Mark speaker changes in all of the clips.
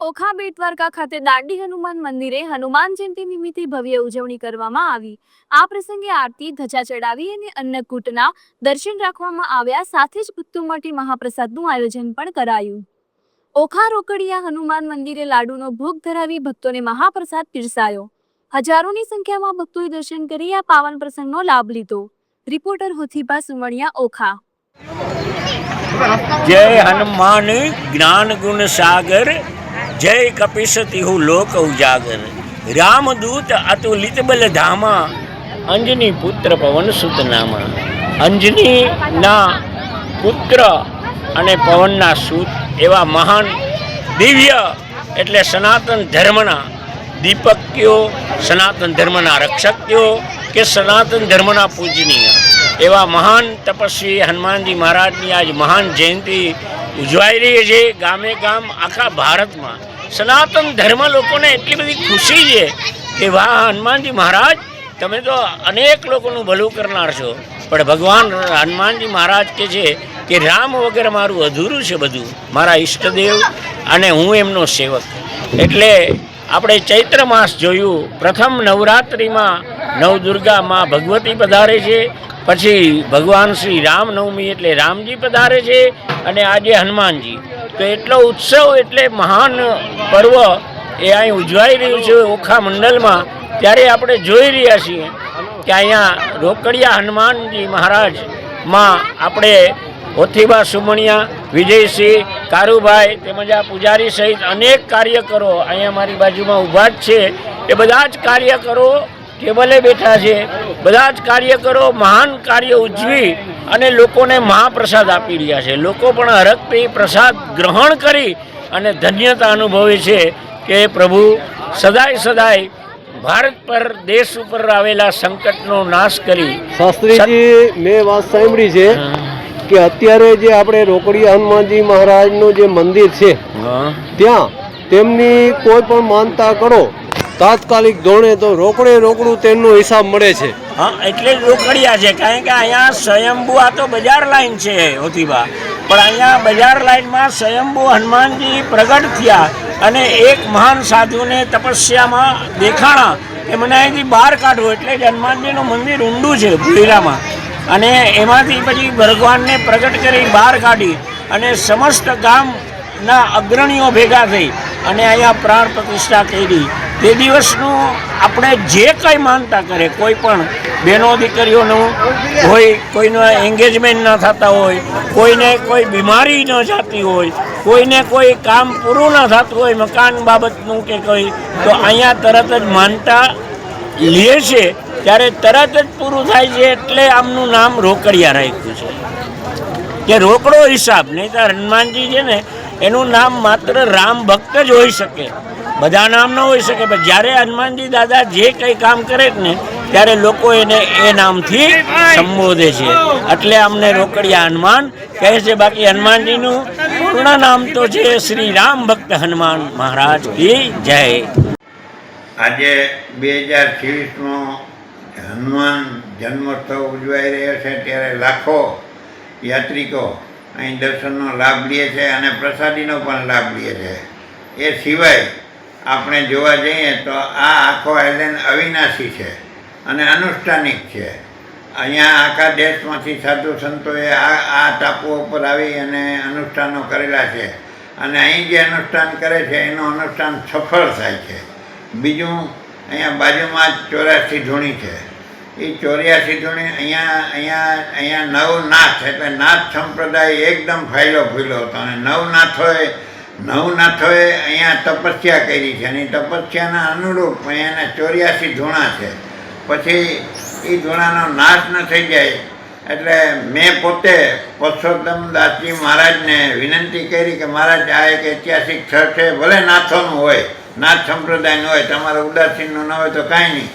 Speaker 1: ઓખા બેટ દ્વારકા ખાતે દાંડી હનુમાન મંદિરે હનુમાન જયંતિ નિમિત્તે ભવ્ય ઉજવણી કરવામાં આવી। આ પ્રસંગે આરતી, ધજા ચડાવી અને અન્નકૂટના દર્શન રાખવામાં આવ્યા। સાથે જ ભક્તોમાંથી મહાપ્રસાદનું આયોજન પણ કરાયું। ઓખા રોકડિયા હનુમાન મંદિરે લાડુનો ભોગ ધરાવી ભક્તોને મહાપ્રસાદ પીરસાયો। હજારોની સંખ્યામાં ભક્તોએ દર્શન કરી આ પાવન પ્રસંગનો લાભ લીધો। રિપોર્ટર હુથીબા સુમણિયા, ઓખા।
Speaker 2: जय हनुमान ज्ञान गुण सागर, जय कपिसति हूँ लोक उजागर। रामदूत अतुलित बल धामा, अंजनी पुत्र पवन सुत नामा। अंजनी ना पुत्र अने पवन ना सुत एवा महान दिव्य एटले सनातन धर्मना दीपक्यो, सनातन धर्मना रक्षक्यो के सनातन धर्मना पूजनीय एवा महान तपस्वी हनुमानजी महाराजनी आज महान जयंती उजवाई रही है। गामे गाम आखा भारत में सनातन धर्म लोगों ने एटली बड़ी खुशी है कि वाह हनुमानजी महाराज तमे तो अनेक लोगों भलू करनार छो, पण भगवान हनुमानजी महाराज के छे कि राम वगैरह मारू अधूरू छे बधु, मारा इष्टदेव अने हूँ एमनो सेवक। एटले આપણે ચૈત્ર માસ જોયું, પ્રથમ નવરાત્રિમાં નવદુર્ગા માં ભગવતી પધારે છે, પછી ભગવાન શ્રી રામનવમી એટલે રામજી પધારે છે અને આજે હનુમાનજી। તો એટલો ઉત્સવ એટલે મહાન પર્વ એ અહીં ઉજવાઈ રહ્યું છે ઓખા મંડળમાં। ત્યારે આપણે જોઈ રહ્યા છીએ કે અહીંયા રોકડિયા હનુમાનજી મહારાજમાં આપણે ઓથીબા સુમણિયા, વિજયસિંહ, કારુભાઈ તેમજ આ પૂજારી સહિત અનેક કાર્યકરો અહીંયા મારી બાજુમાં ઊભા જ છે। એ બધા જ કાર્યકરો ટેબલે બેઠા છે। બધા જ કાર્યકરો મહાન કાર્ય ઉજવી અને લોકોને મહાપ્રસાદ આપી રહ્યા છે। લોકો પણ હરખથી પ્રસાદ ગ્રહણ કરી અને ધન્યતા અનુભવે છે કે પ્રભુ સદાય સદાય ભારત પર દેશ ઉપર આવેલા સંકટનો નાશ કરી।
Speaker 3: શાસ્ત્રીજી, મેં વાત સાંભળી છે કે અત્યારે જે આપણે રોકડિયા હનુમાનજી મહારાજનું જે મંદિર છે ત્યાં તેમની કોઈ પણ માનતા કરો તાત્કાલિક ધોરણે તો રોકડું તેમનો હિસાબ મળે છે।
Speaker 2: हाँ એટલે રોકડિયા છે, કારણ કે અહીંયા સ્વયંભૂ આ તો બજાર લાઈન છે હોતીબા, પણ અહીંયા બજાર લાઈનમાં સ્વયંભૂ હનુમાનજી પ્રગટ થયા અને એક મહાન સાધુને તપસ્યામાં દેખાણા કે મને અહીંથી બહાર કાઢવો, એટલે જ હનુમાનજીનું મંદિર ઊંડું છે ભૂઈરામાં અને એમાંથી પછી ભગવાનને પ્રગટ કરી બહાર કાઢી અને સમસ્ત ગામના અગ્રણીઓ ભેગા થઈ અને અહીંયા પ્રાણ પ્રતિષ્ઠા કરી। તે દિવસનું આપણે જે કંઈ માનતા કરે, કોઈ પણ બહેનો દીકરીઓનું હોય, કોઈનો એંગેજમેન્ટ ન થતા હોય, કોઈને કોઈ બીમારી ન જતી હોય, કોઈને કોઈ કામ પૂરું ન થતું હોય મકાન બાબતનું કે કોઈ, તો અહીંયા તરત જ માનતા લે છે ત્યારે તરત જ પૂરું થાય છે। એટલે આમનું નામ રોકડિયા રાખ્યું છે કે રોકડો હિસાબ। નહીં તો હનુમાનજી છે ને એનું નામ માત્ર રામ ભક્ત જ હોઈ શકે, બધા નામ ન હોઈ શકે, પણ જ્યારે હનુમાનજી દાદા જે કંઈ કામ કરે ને ત્યારે લોકો એને એ નામથી સંબોધે છે, એટલે અમને રોકડિયા હનુમાન કહે છે। બાકી હનુમાનજીનું પૂર્ણ નામ તો છે શ્રી રામ ભક્ત હનુમાન મહારાજ की जय।
Speaker 4: આજે 2023 હનુમાન જન્મોત્સવ ઉજવાઈ રહ્યો છે, ત્યારે લાખો યાત્રિકો અહીં દર્શનનો લાભ લે છે અને પ્રસાદીનો પણ લાભ લે છે। એ સિવાય આપણે જોવા જઈએ તો આ આખો આઈલેન્ડ અવિનાશી છે અને અનુષ્ઠાનિક છે। અહીંયા આખા દેશમાંથી સાધુ સંતોએ આ ટાપુઓ પર આવી અને અનુષ્ઠાનો કરેલા છે અને અહીં જે અનુષ્ઠાન કરે છે એનું અનુષ્ઠાન સફળ થાય છે। બીજું અહીંયા બાજુમાં જ 84 ધૂણી છે। એ 84 ધૂણી અહીંયા નવનાથ એટલે નાથ સંપ્રદાય એકદમ ફૂલ્યો હતો અને નવનાથોએ અહીંયા તપસ્યા કરી છે અને તપસ્યાના અનુરૂપ અહીંયાના 84 ધૂણા છે। પછી એ ધૂણાનો નાશ ન થઈ જાય એટલે મેં પોતે પરસોત્તમ દાસજી મહારાજને વિનંતી કરી કે મહારાજ આ એક ઐતિહાસિક સ્થળ છે, ભલે નાથોનું હોય, નાથ સંપ્રદાયનું હોય, તમારે ઉદાસીનનું ન હોય તો કાંઈ નહીં,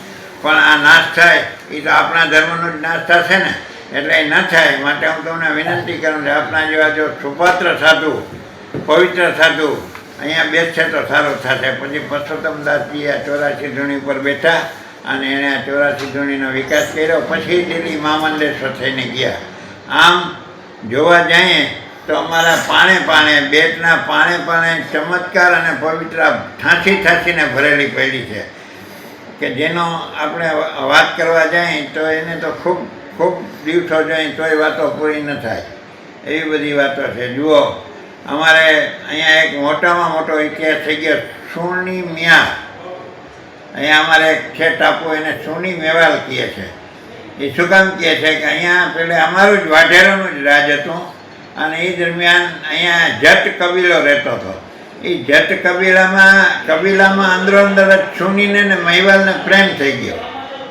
Speaker 4: પણ આ નાશ થાય એ તો આપણા ધર્મનો જ નાશ થશે ને, એટલે એ ન થાય માટે હું તમને વિનંતી કરું છું આપણા જેવા જો સુપાત્ર સાધુ, પવિત્ર સાધુ અહીંયા બેસશે તો સારું થશે। પછી પરસોત્તમ દાસજી આ 84 ધૂણી પર બેઠા અને એણે આ 84 ધૂણીનો વિકાસ કર્યો, પછી દિલ્હી મહામંડલેશ્વર થઈને ગયા। આમ જોવા જઈએ તો અમારા પાણે પાણે બેટના પાણે પાણે ચમત્કાર અને પવિત્ર ઠાંસી ઠાંસીને ભરેલી પડી છે કે જેનો આપણે વાત કરવા જઈએ તો એને તો ખૂબ ખૂબ દિવસો જાય તોય વાતો પૂરી ન થાય એવી બધી વાતો છે. જુઓ, અમારે અહીંયા એક મોટામાં મોટો ઇતિહાસ થઈ ગયો સુણી મ્યા. અહીંયા અમારે એક છે ટાપુ, એને સુણી મેવાલ કહે છે. એ શું કામ કહે છે કે અહીંયા પેલે અમારું જ વાઢેરોનું જ રાજ હતું અને એ દરમિયાન અહીંયા જટ કબીલો રહેતો હતો. એ જટ કબીલામાં અંદરો અંદર જ સુનીને ને મહિવાલને પ્રેમ થઈ ગયો.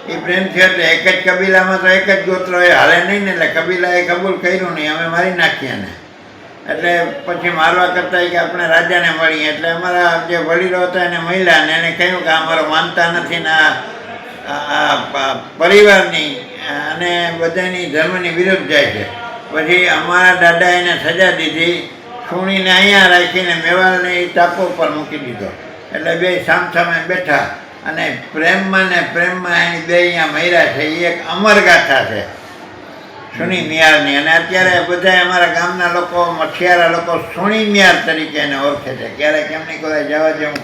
Speaker 4: એ પ્રેમ થયો એટલે એક જ કબીલામાં તો એક જ ગોત્ર એ હાલે નહીં ને, એટલે કબીલાએ કબૂલ કર્યું નહીં, અમે મારી નાખ્યા ને. એટલે પછી મારવા કરતાં કે આપણે રાજાને મળીએ. એટલે અમારા જે વડીલો હતા એને મળ્યા ને એને કહ્યું કે અમારો માનતા નથી ને આ પરિવારની અને બધાની ધર્મની વિરુદ્ધ જાય છે. પછી અમારા દાદા એને સજા દીધી, સુણીને અહીંયા રાખીને મેવાલને એ ટાપુ પર મૂકી દીધો. એટલે બે સામસામે બેઠા અને પ્રેમમાં એની બે અહીંયા મર્યા છે. એ એક અમર ગાથા છે સુણી મિયારની. અને અત્યારે બધા અમારા ગામના લોકો, મઠિયારા લોકો સુણી મિયાર તરીકે એને ઓળખે છે. ક્યારેક એમની કોઈ જવા જેવું